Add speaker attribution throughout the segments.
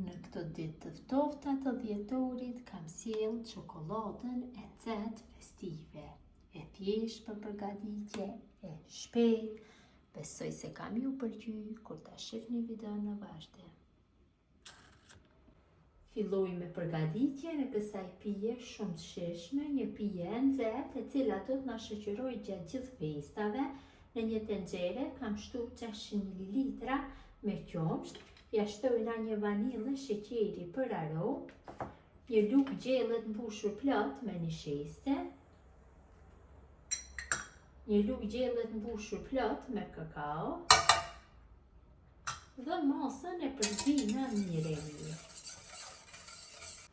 Speaker 1: Në këto ditë të ftofta të dhjetorit kam sjellë çokoladën e nxehtë festive. E thjesht për përgatitje, e shpejt. Besoj se kam ju pëlqyer kur ta shihni videon në vazhdim. Filloj me përgatitjen e kësaj pije shumë të shijshme, një pije e nxehtë e cila do të na shoqërojë gjatë gjithë festave. Në një tenxhere kam shtuar 600 ml me qumësht. Ja shtojna një vanillë, sheqeri për aromë, një lugë gjellë të mbushur plot me një sheste, një lugë gjellë të mbushur plot me kakao dhe masën e përzina mirë.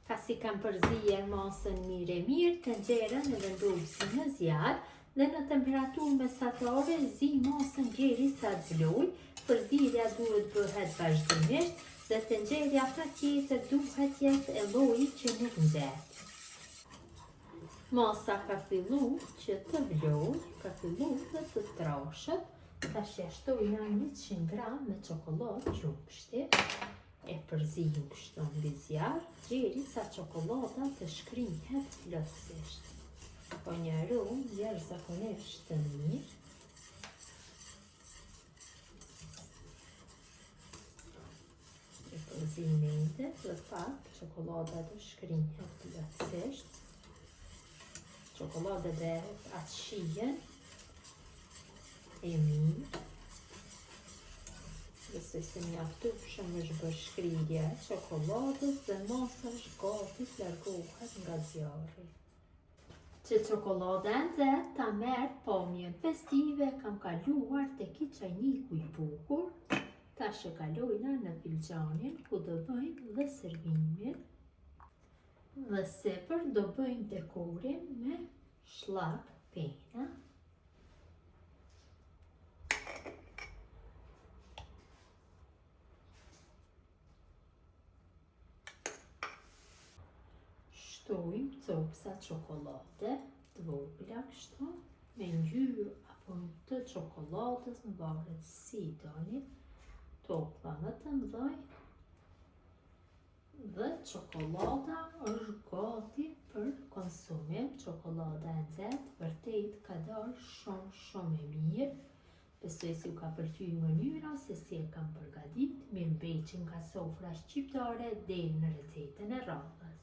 Speaker 1: Pasi kam përzier masën mirë, tenxherën e vendosi në zjarr dhe në temperaturë mesatare zi masën derisa të vlojë. Përzierja duhet bëhet vazhdimisht dhe tenxherja patjetër duhet jetë e llojit që nuk nxehet. Masa ka filluar që të vlojë, ka filluar dhe të trashët. Tash ja shtojna 100 gram me çokoladë qumshti. E përzijmë kështu mbi zjarr derisa çokolada të shkrihet plotësisht. Ka një aromë jashtëzakonisht të mirë. Përzimentet dhe pak çokolada të shkrihet plotësisht. Çokolada dhe atë shijen e mirë. Besoj se mjaftueshëm është bërë shkrirja e çokoladës dhe masa është gati të largohet nga zjarri. Që çokolada e nxehtë ta merr pamjen festive, kam kaluar tek i çajniku i bukur. Tash e kalojna në filxhanin ku do bëjmë dhe servimin. Dhe sipër do bëjmë dekorin me shllak pena. Shtojmë copsa çokolade të vogla kështu me ngjyrë apo të çokoladës, në varet si doni. Topla më të mëdhej dhe çokolada është gati për konsumim. Çokolada e nxehtë vërtet ka dalë shumë e mirë. Besoj se ju ka pëlqyer mënyra se si e kam përgatitur. Mirëmbëjtje nga sofra shqiptare deri në recetën e radhës.